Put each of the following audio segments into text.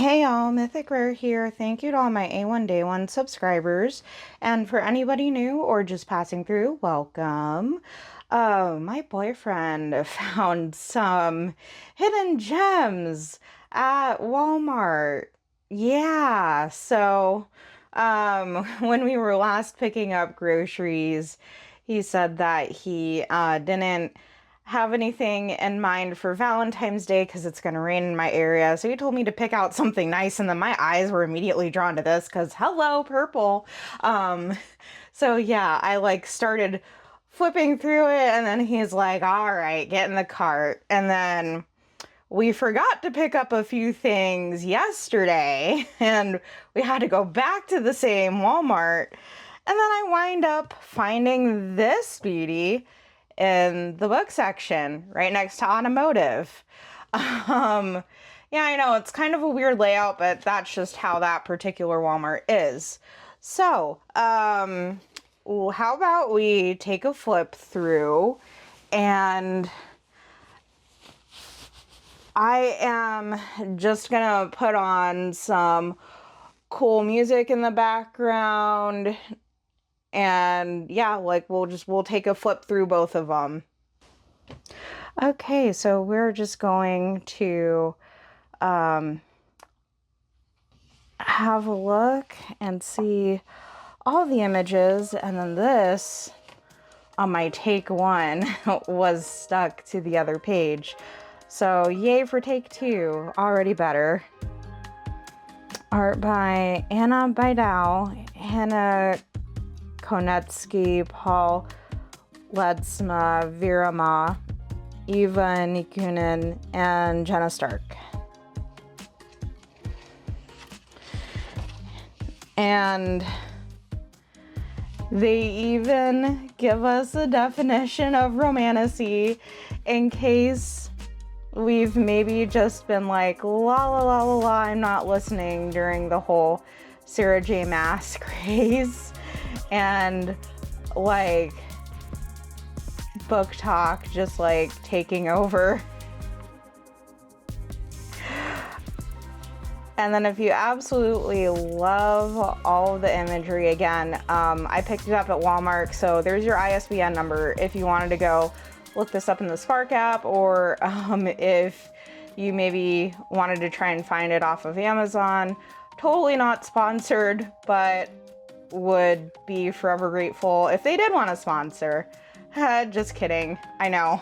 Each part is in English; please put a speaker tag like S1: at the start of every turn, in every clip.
S1: Hey y'all, Mythic Rare here. Thank you to all my A1 Day 1 subscribers. And for anybody new or just passing through, welcome. My boyfriend found some hidden gems at Walmart. Yeah, so when we were last picking up groceries, he said that he didn't have anything in mind for Valentine's Day because it's going to rain in my area. So he told me to pick out something nice, and then my eyes were immediately drawn to this because hello, purple. So yeah, I like started flipping through it, and then he's like, all right, get in the cart. And then we forgot to pick up a few things yesterday, and we had to go back to the same Walmart. And then I wind up finding this beauty in the book section right next to automotive. Yeah, I know it's kind of a weird layout, but that's just how that particular Walmart is. So, how about we take a flip through, and I am just gonna put on some cool music in the background. And yeah, like we'll take a flip through both of them. Okay, so we're just going to have a look and see all the images, and then this on my take one was stuck to the other page. So yay for take two, already better. Art by Anna Bidault, Hannah Konetzki, Paule, Ledesma, Vera, Eeva, Nikunen, and Jenna Stark. And they even give us a definition of romantasy in case we've maybe just been like, la la la la la, I'm not listening during the whole Sarah J. Maas craze. And like book talk just like taking over. And then if you absolutely love all of the imagery, again, I picked it up at Walmart, so there's your ISBN number if you wanted to go look this up in the Spark app, or if you maybe wanted to try and find it off of Amazon. Totally not sponsored, but would be forever grateful if they did want to sponsor. Just kidding. I know.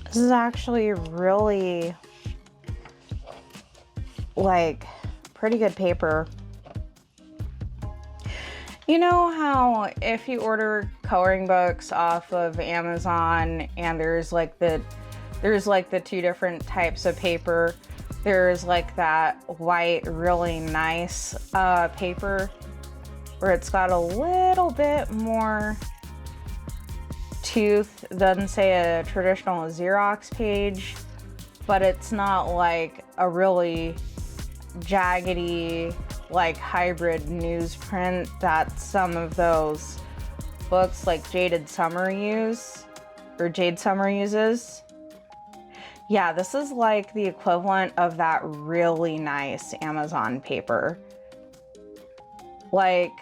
S1: This is actually really like pretty good paper. You know how if you order coloring books off of Amazon and there's like the two different types of paper. There's like that white, really nice paper where it's got a little bit more tooth than say a traditional Xerox page, but it's not like a really jaggedy like hybrid newsprint that some of those books like Jade Summer uses. Yeah, this is like the equivalent of that really nice Amazon paper. Like,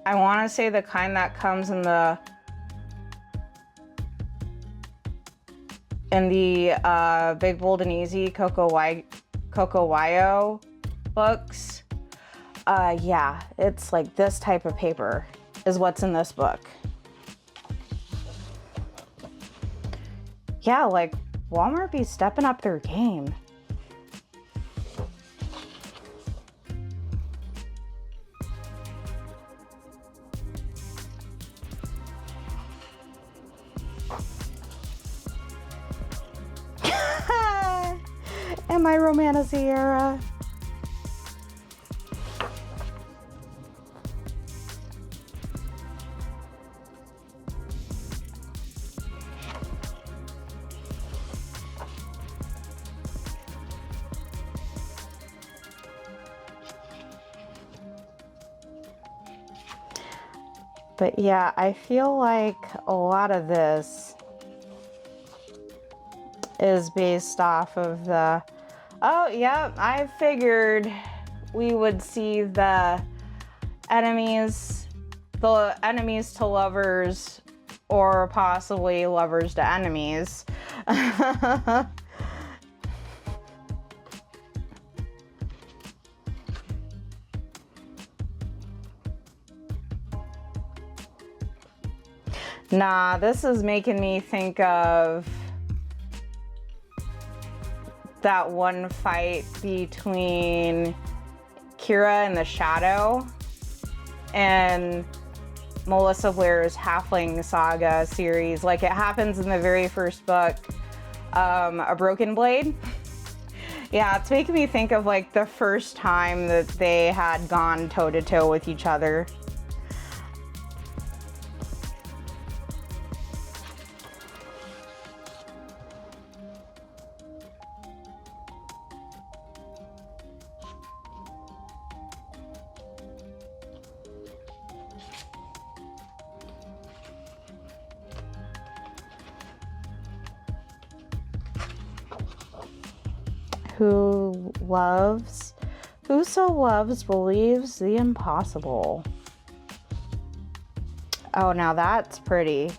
S1: I want to say the kind that comes in the Big Bold and Easy Coco Wayo books. Yeah, it's like this type of paper is what's in this book. Yeah, like Walmart be stepping up their game. In my Romantasy era. But yeah, I feel like a lot of this is based off of the, oh yeah, I figured we would see the enemies to lovers, or possibly lovers to enemies. Nah, this is making me think of that one fight between Kira and the Shadow and Melissa Blair's Halfling Saga series. Like, it happens in the very first book, A Broken Blade. Yeah, it's making me think of like the first time that they had gone toe-to-toe with each other. Whoso loves believes the impossible. Oh, now that's pretty.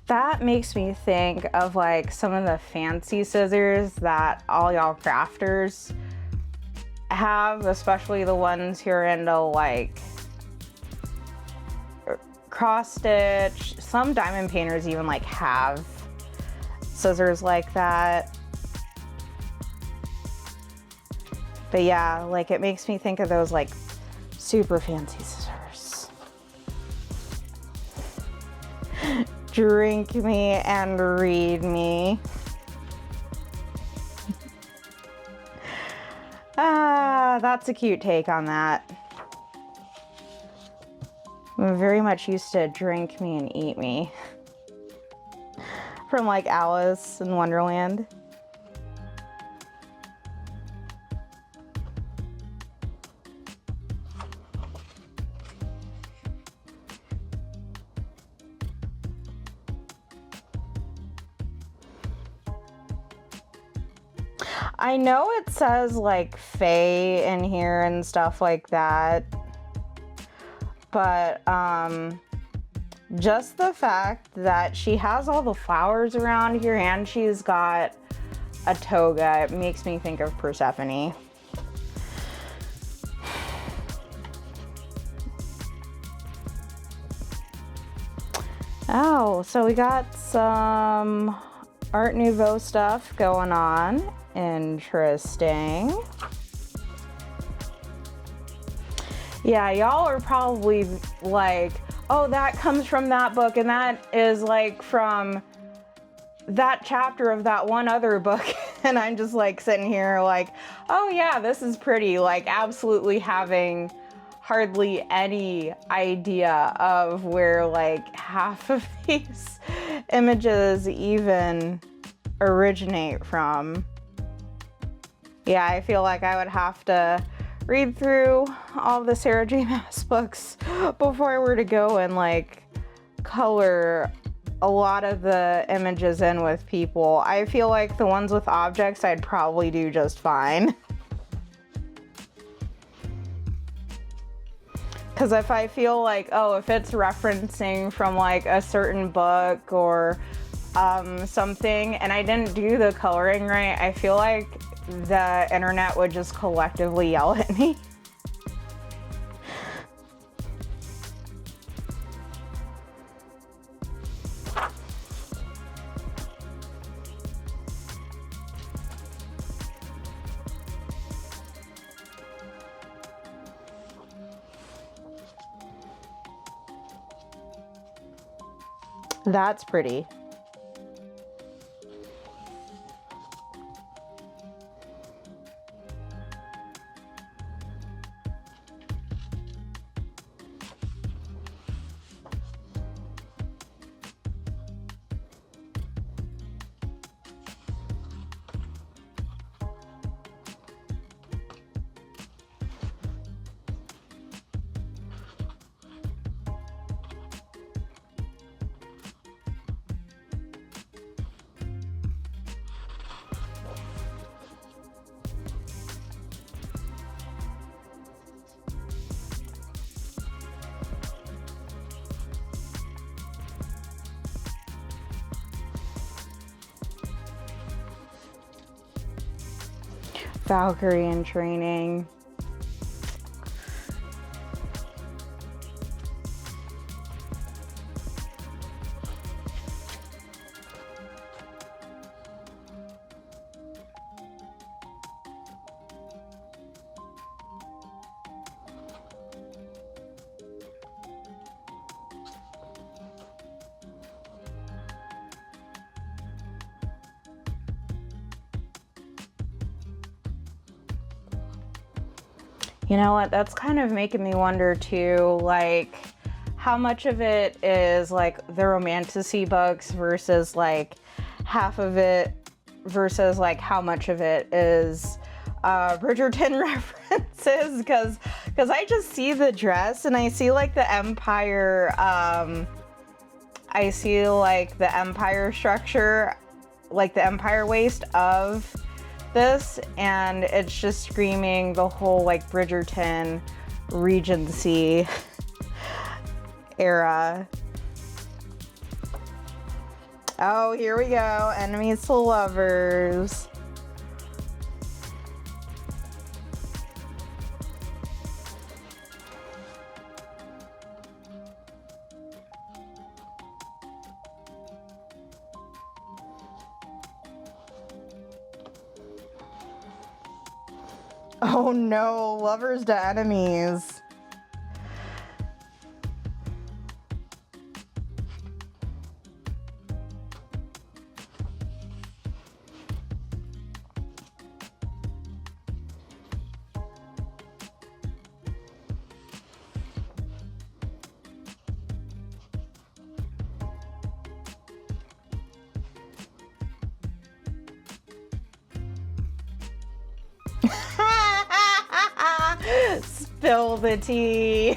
S1: That makes me think of like some of the fancy scissors that all y'all crafters have, especially the ones who are into like cross stitch. Some diamond painters even like have scissors like that. But yeah, like it makes me think of those like super fancy scissors. Drink me and read me. That's a cute take on that. I'm very much used to drink me and eat me. From like Alice in Wonderland. I know it says like fae in here and stuff like that, but just the fact that she has all the flowers around here and she's got a toga, it makes me think of Persephone. Oh, so we got some Art Nouveau stuff going on. Interesting. Yeah, y'all are probably like, oh, that comes from that book and that is like from that chapter of that one other book. And I'm just like sitting here like, oh yeah, this is pretty, like absolutely having hardly any idea of where like half of these images even originate from. Yeah, I feel like I would have to read through all the Sarah J. Maas books before I were to go and like color a lot of the images in with people. I feel like the ones with objects I'd probably do just fine. Because if I feel like, oh, if it's referencing from like a certain book or something and I didn't do the coloring right, I feel like the internet would just collectively yell at me. That's pretty. Valkyrie in training. You know what, that's kind of making me wonder too, like how much of it is like the Romantasy books versus like half of it versus like how much of it is Bridgerton references, because I just see the dress and I see like the Empire, I see like the Empire structure, like the Empire waist of this, and it's just screaming the whole like Bridgerton Regency era. Oh, here we go. Enemies to lovers. Oh no, lovers to enemies. Spill the tea.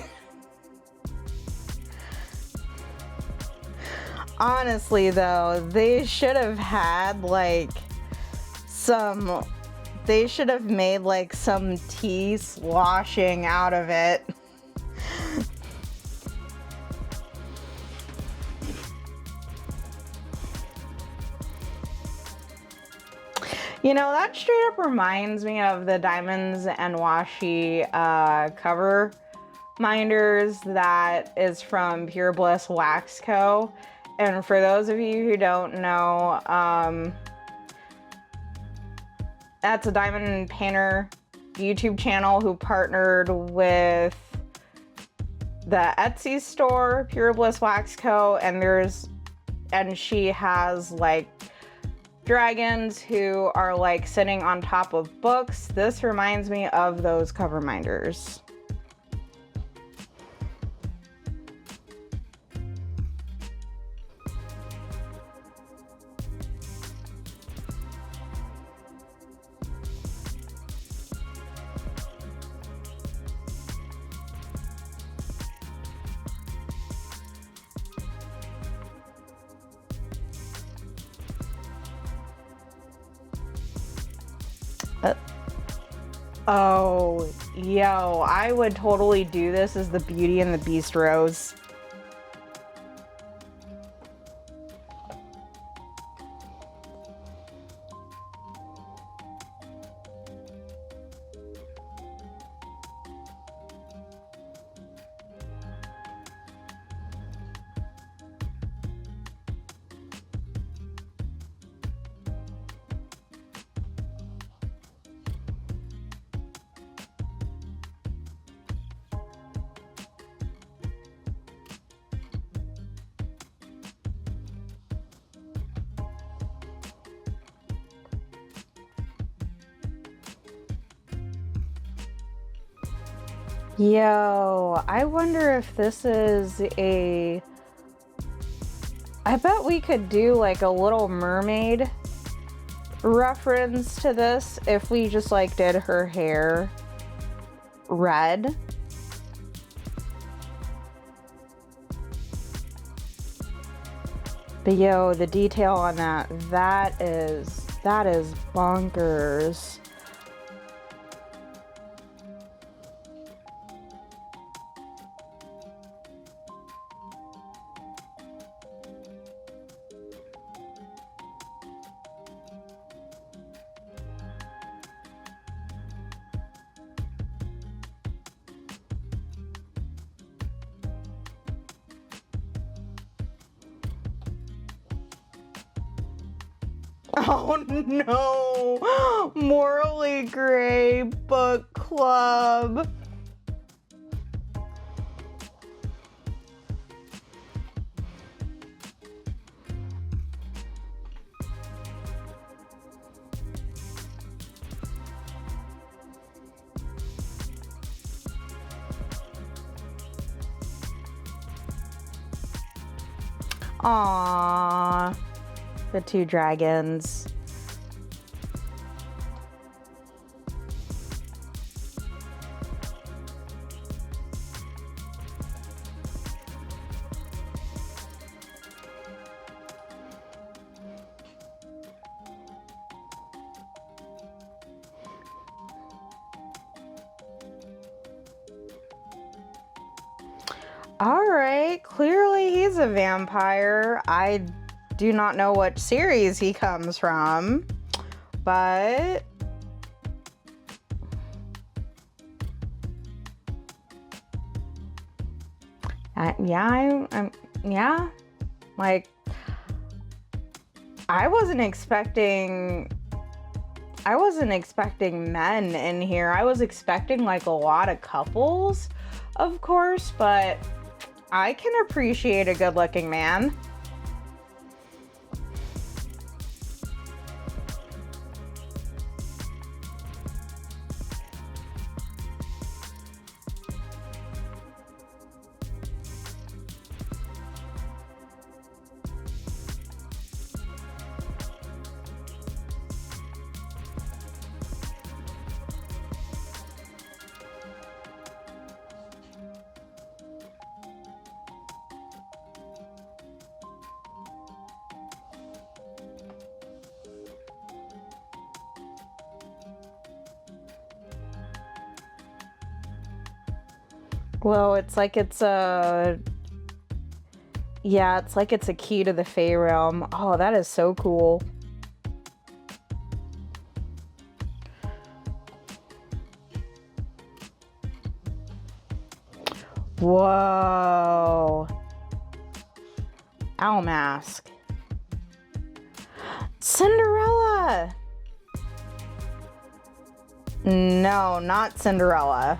S1: Honestly though, they should have had like they should have made like some tea sloshing out of it. You know, that straight up reminds me of the Diamonds and Washi cover minders that is from Pure Bliss Wax Co. And for those of you who don't know, that's a diamond painter YouTube channel who partnered with the Etsy store, Pure Bliss Wax Co. And she has like dragons who are like sitting on top of books. This reminds me of those cover minders. Oh, yo, I would totally do this as the Beauty and the Beast rose. Yo, I wonder if this is a... I bet we could do like a Little Mermaid reference to this if we just like did her hair red. But yo, the detail on that is bonkers. Oh no! Morally Gray Book Club. Aww. The two dragons. All right, clearly he's a vampire. I do not know what series he comes from, but yeah, like I wasn't expecting men in here. I was expecting like a lot of couples, of course, but I can appreciate a good-looking man. Well, it's like it's a key to the Fae realm. Oh, that is so cool. Whoa. Owl mask. Cinderella. No, not Cinderella.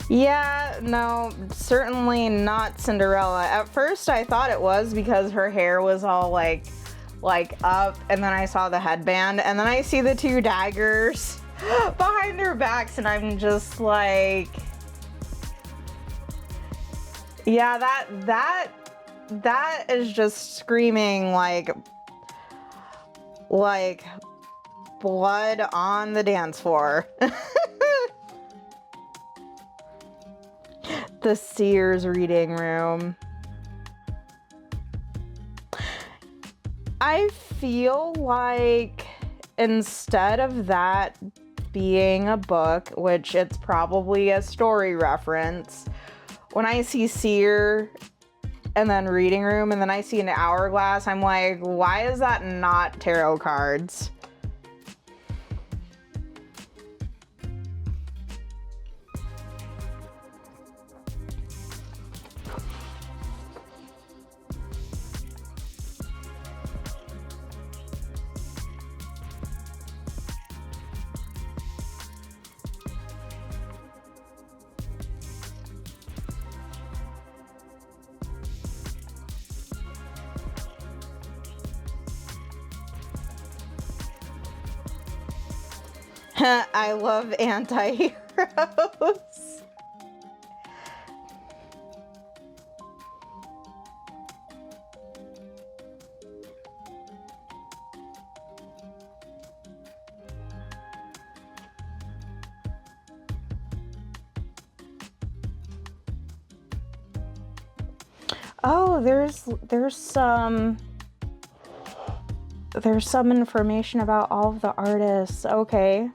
S1: Yeah, no, certainly not Cinderella. At first I thought it was because her hair was all like up, and then I saw the headband, and then I see the two daggers behind her backs, and I'm just like, yeah, that is just screaming like blood on the dance floor. The Sears reading room. I feel like instead of that being a book, which it's probably a story reference, when I see Seer and then Reading Room and then I see an hourglass, I'm like, why is that not tarot cards? I love anti-heroes. Oh, there's some information about all of the artists. Okay.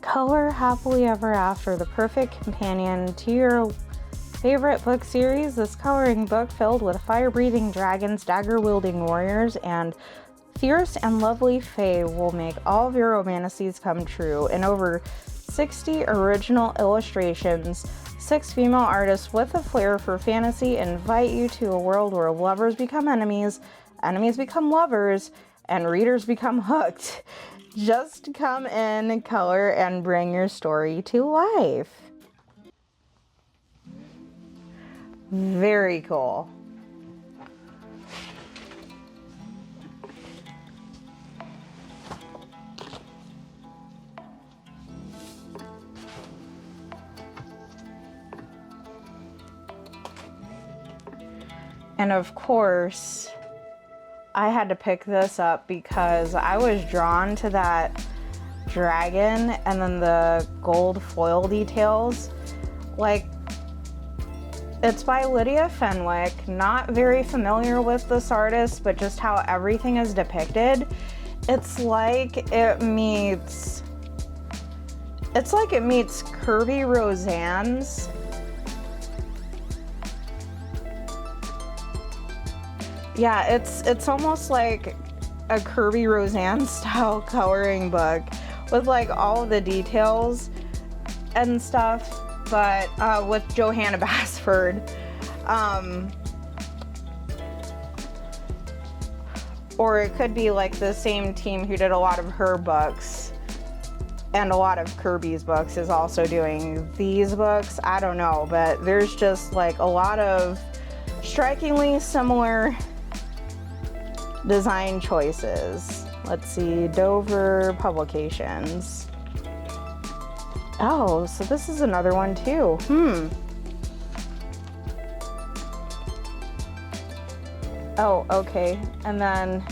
S1: Color Happily Ever After, the perfect companion to your favorite book series. This coloring book filled with fire-breathing dragons, dagger-wielding warriors, and fierce and lovely fae will make all of your romantasies come true. In over 60 original illustrations, 6 female artists with a flair for fantasy invite you to a world where lovers become enemies, enemies become lovers, and readers become hooked. Just come in, color, and bring your story to life. Very cool. And of course, I had to pick this up because I was drawn to that dragon and then the gold foil details. Like, it's by Lydia Fenwick. Not very familiar with this artist, but just how everything is depicted. It's like it meets Kirby Roseanne's. Yeah, it's almost like a Kirby Roseanne style coloring book with like all of the details and stuff, but with Johanna Basford. Or it could be like the same team who did a lot of her books and a lot of Kirby's books is also doing these books. I don't know, but there's just like a lot of strikingly similar design choices. Let's see, Dover Publications. Oh, so this is another one too. Oh, okay. And then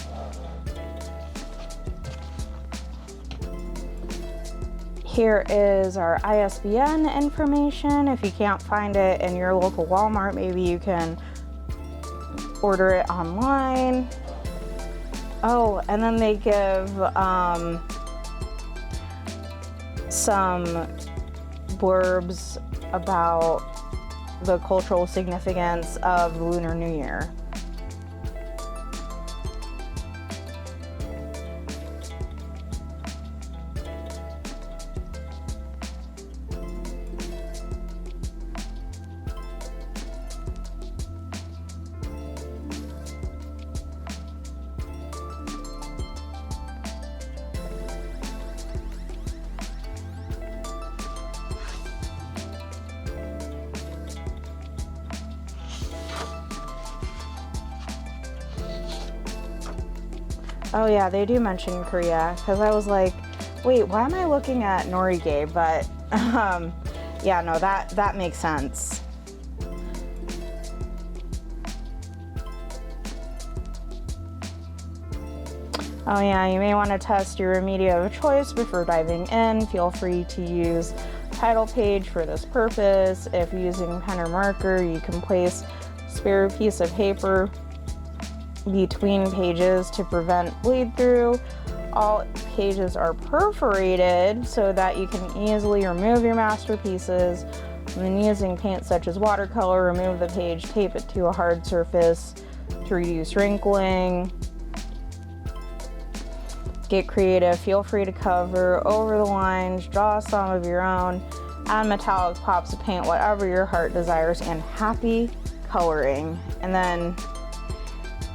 S1: here is our ISBN information. If you can't find it in your local Walmart, maybe you can order it online. Oh, and then they give some blurbs about the cultural significance of the Lunar New Year. Oh yeah, they do mention Korea, because I was like, wait, why am I looking at Norige? But yeah, no, that makes sense. Oh yeah, you may want to test your media of choice before diving in. Feel free to use title page for this purpose. If using pen or marker, you can place a spare piece of paper between pages to prevent bleed through. All pages are perforated so that you can easily remove your masterpieces. When using paint such as watercolor, remove the page, tape it to a hard surface to reduce wrinkling. Get creative, feel free to cover over the lines, draw some of your own, add metallic pops of paint, whatever your heart desires, and happy coloring. And then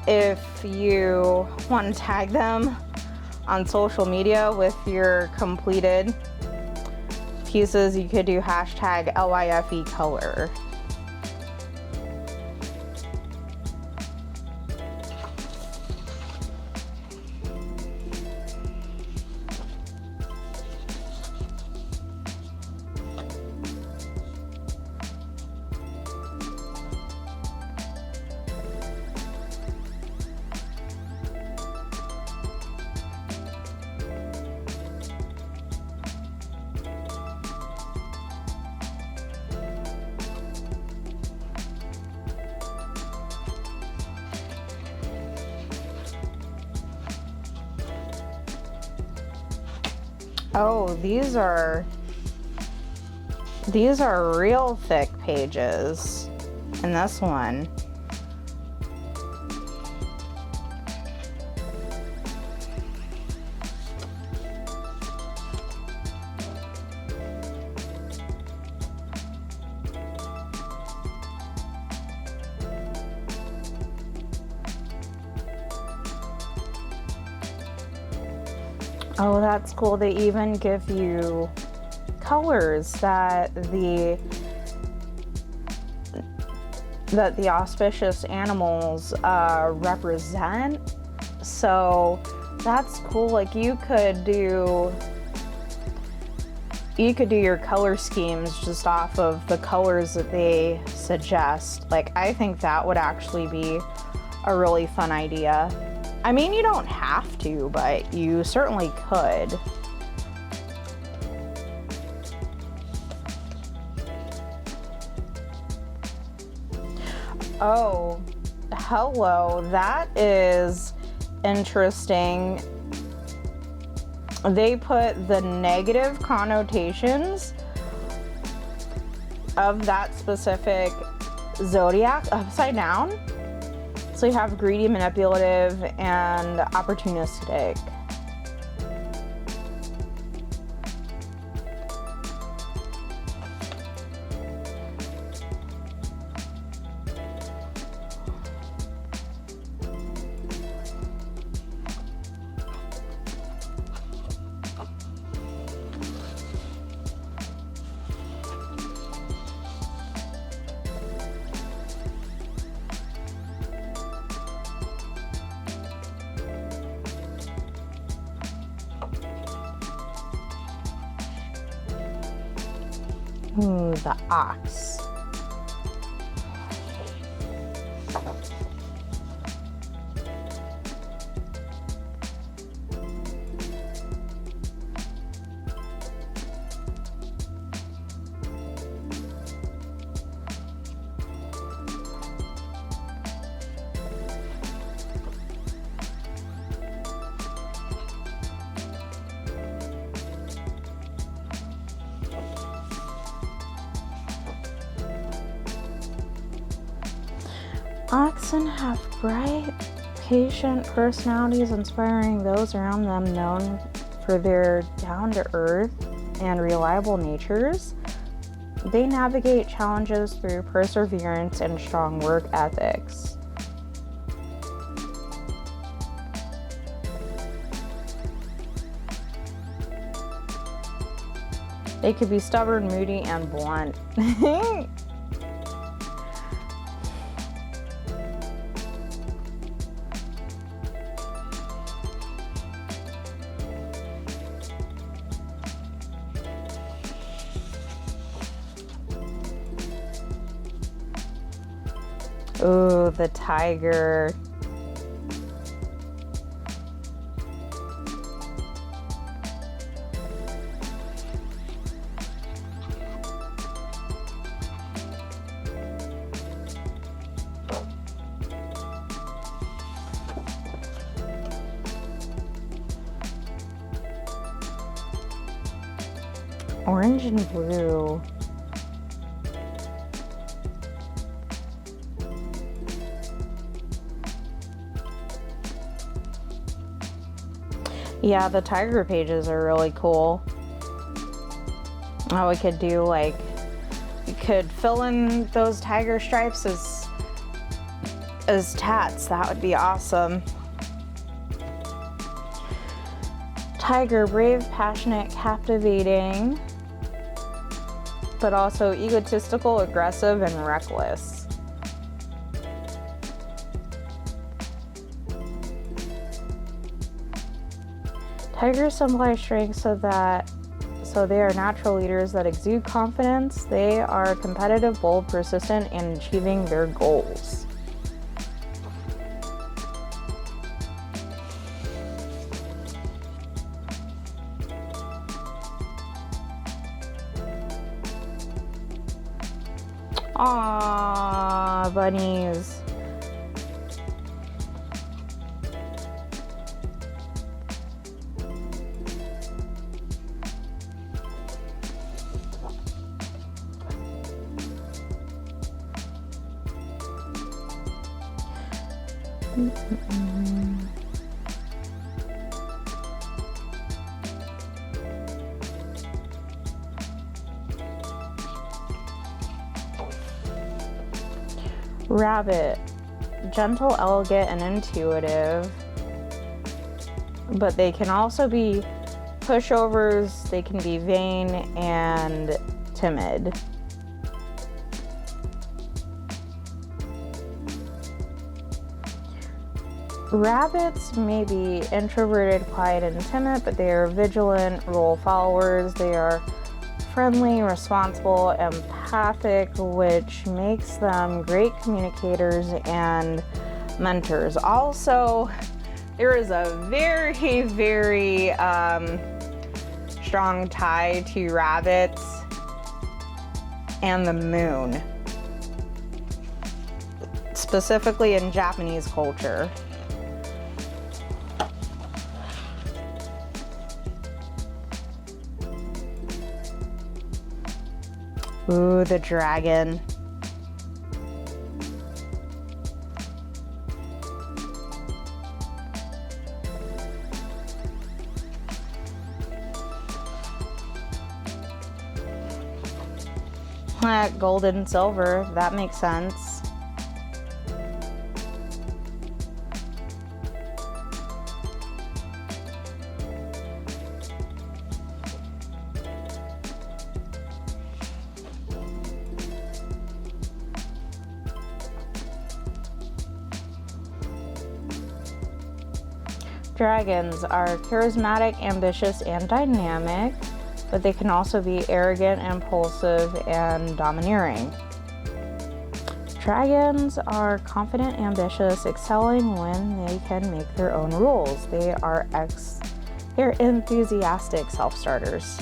S1: if you want to tag them on social media with your completed pieces, you could do hashtag LIFE color. Oh, these are real thick pages in this one. Oh, that's cool. They even give you colors that the auspicious animals represent. So that's cool. Like you could do your color schemes just off of the colors that they suggest. Like I think that would actually be a really fun idea. I mean, you don't have to, but you certainly could. Oh, hello. That is interesting. They put the negative connotations of that specific zodiac upside down. So you have greedy, manipulative, and opportunistic. Ooh, the ox. Oxen have bright, patient personalities, inspiring those around them, known for their down-to-earth and reliable natures. They navigate challenges through perseverance and strong work ethics. They could be stubborn, moody, and blunt. Ooh, the tiger. Orange and blue. Yeah, the tiger pages are really cool. Oh, we could do like, you could fill in those tiger stripes as tats. That would be awesome. Tiger, brave, passionate, captivating, but also egotistical, aggressive, and reckless. Tigers symbolize strength so they are natural leaders that exude confidence. They are competitive, bold, persistent in achieving their goals. Aww, bunnies. Rabbit, gentle, elegant, and intuitive, but they can also be pushovers. They can be vain and timid. Rabbits may be introverted, quiet, and timid, but they are vigilant rule followers. They are friendly, responsible, empathic, which makes them great communicators and mentors. Also, there is a very, very strong tie to rabbits and the moon, specifically in Japanese culture. Ooh, the dragon. Gold and silver, that makes sense. Dragons are charismatic, ambitious, and dynamic, but they can also be arrogant, impulsive, and domineering. Dragons are confident, ambitious, excelling when they can make their own rules. They're enthusiastic self-starters.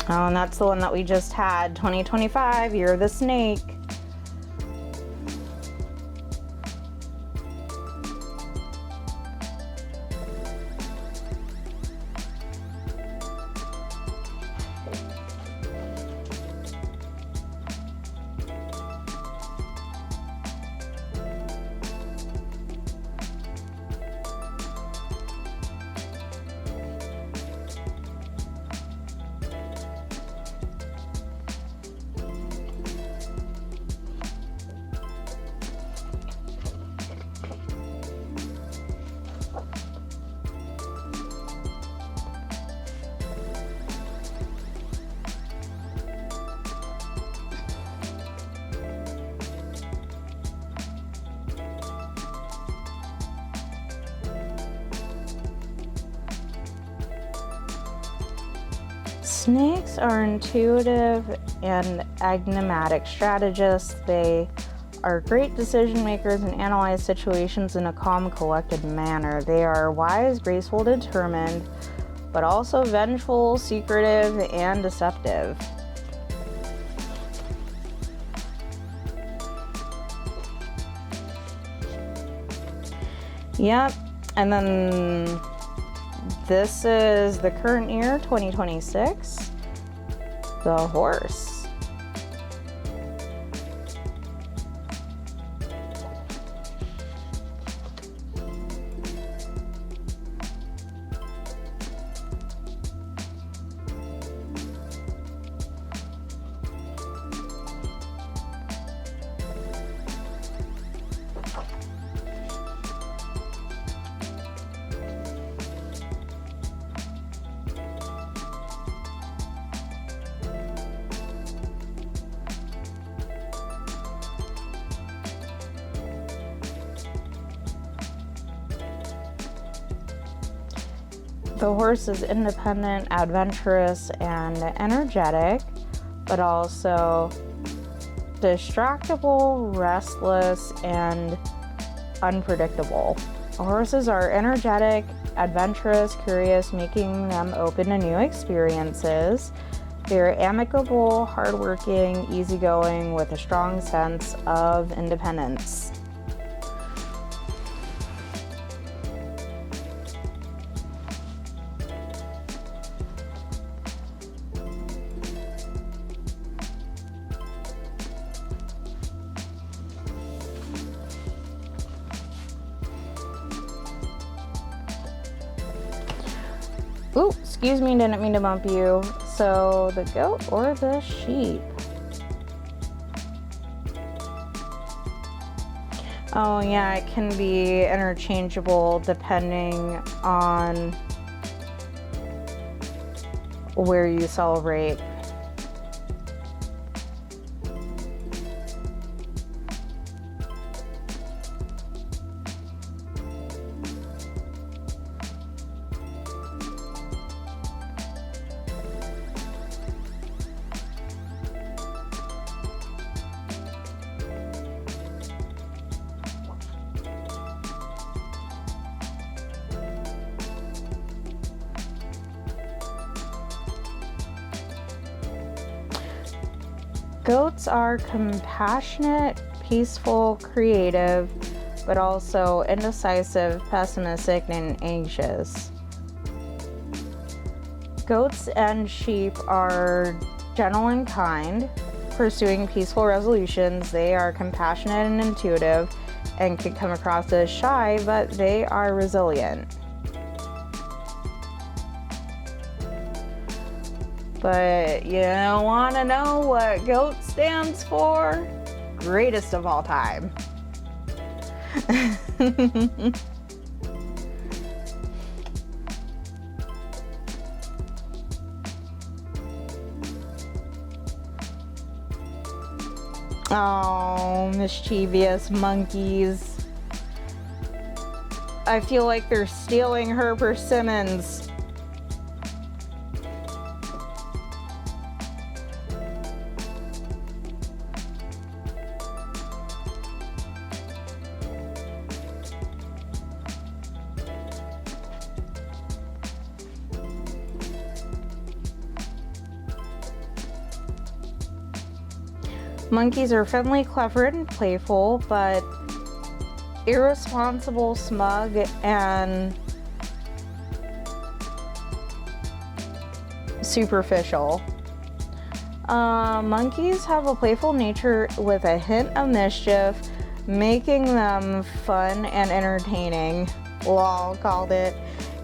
S1: Oh, and that's the one that we just had, 2025, Year of the Snake. Snakes are intuitive and enigmatic strategists. They are great decision makers and analyze situations in a calm, collected manner. They are wise, graceful, determined, but also vengeful, secretive, and deceptive. Yep, and then this is the current year, 2026, the horse. The horse is independent, adventurous, and energetic, but also distractible, restless, and unpredictable. Horses are energetic, adventurous, curious, making them open to new experiences. They're amicable, hardworking, easygoing, with a strong sense of independence. Ooh, excuse me, didn't mean to bump you. So the goat or the sheep? Oh yeah, it can be interchangeable depending on where you celebrate. Goats are compassionate, peaceful, creative, but also indecisive, pessimistic, and anxious. Goats and sheep are gentle and kind, pursuing peaceful resolutions. They are compassionate and intuitive and can come across as shy, but they are resilient. But you want to know what GOAT stands for? Greatest of all time. Oh, mischievous monkeys. I feel like they're stealing her persimmons. Monkeys are friendly, clever, and playful, but irresponsible, smug, and superficial. Monkeys have a playful nature with a hint of mischief, making them fun and entertaining. Lol, called it.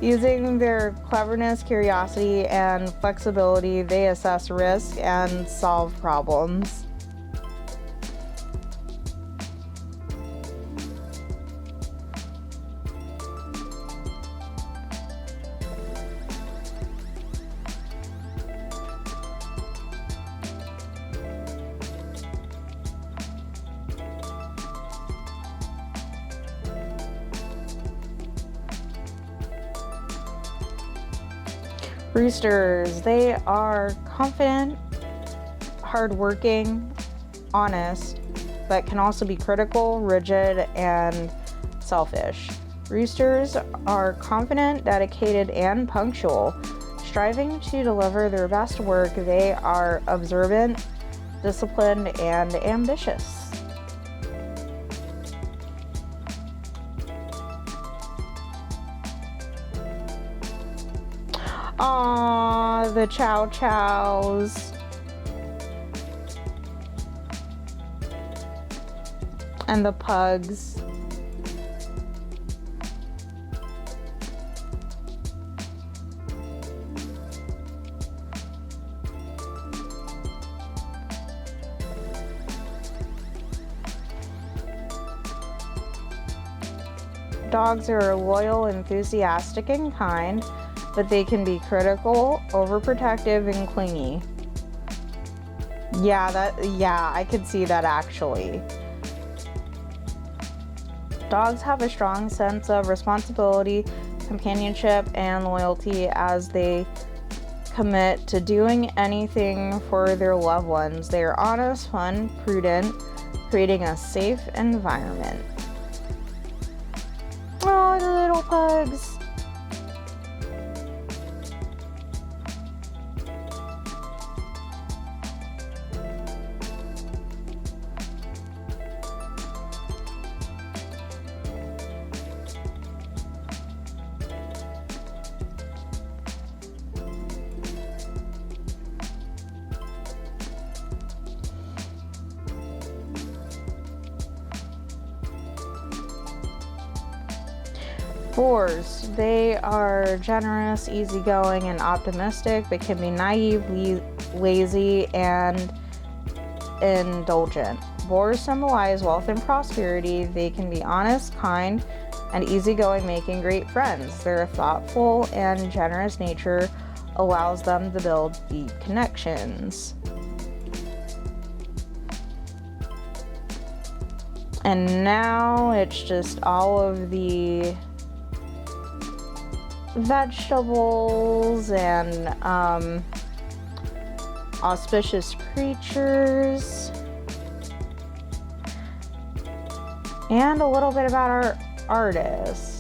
S1: Using their cleverness, curiosity, and flexibility, they assess risk and solve problems. Roosters, they are confident, hardworking, honest, but can also be critical, rigid, and selfish. Roosters are confident, dedicated, and punctual. Striving to deliver their best work, they are observant, disciplined, and ambitious. Aww, the chow chows. And the pugs. Dogs are loyal, enthusiastic, and kind, but they can be critical, overprotective, and clingy. Yeah, I could see that actually. Dogs have a strong sense of responsibility, companionship, and loyalty as they commit to doing anything for their loved ones. They are honest, fun, prudent, creating a safe environment. Oh, the little pugs. Boars, they are generous, easygoing, and optimistic, but can be naive, lazy, and indulgent. Boars symbolize wealth and prosperity. They can be honest, kind, and easygoing, making great friends. Their thoughtful and generous nature allows them to build deep connections. And now it's just all of the vegetables and auspicious creatures, and a little bit about our artist.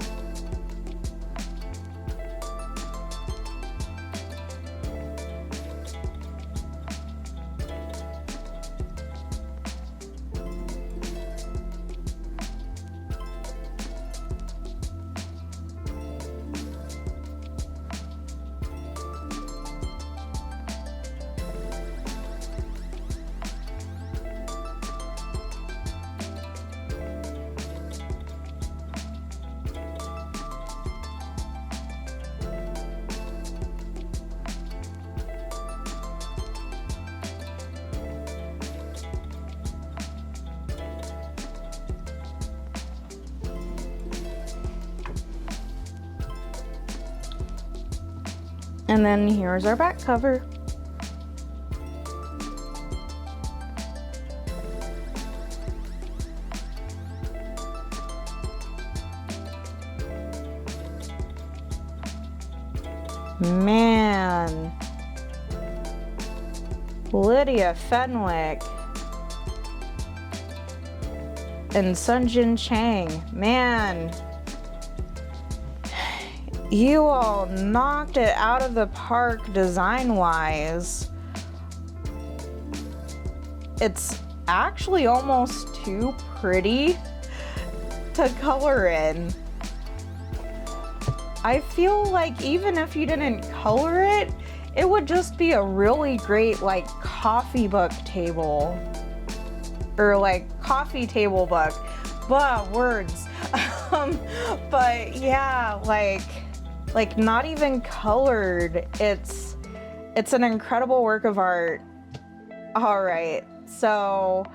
S1: And then here's our back cover. Man. Lydia Fenwick and Sunjin Chang. Man. You all knocked it out of the park design-wise. It's actually almost too pretty to color in. I feel like even if you didn't color it, it would just be a really great like coffee book table. Or like coffee table book. But words. But yeah, like not even colored. It's an incredible work of art. All right, so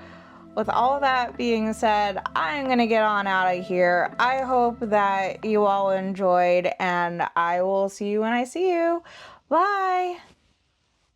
S1: with all of that being said, I'm gonna get on out of here. I hope that you all enjoyed, and I will see you when I see you. Bye.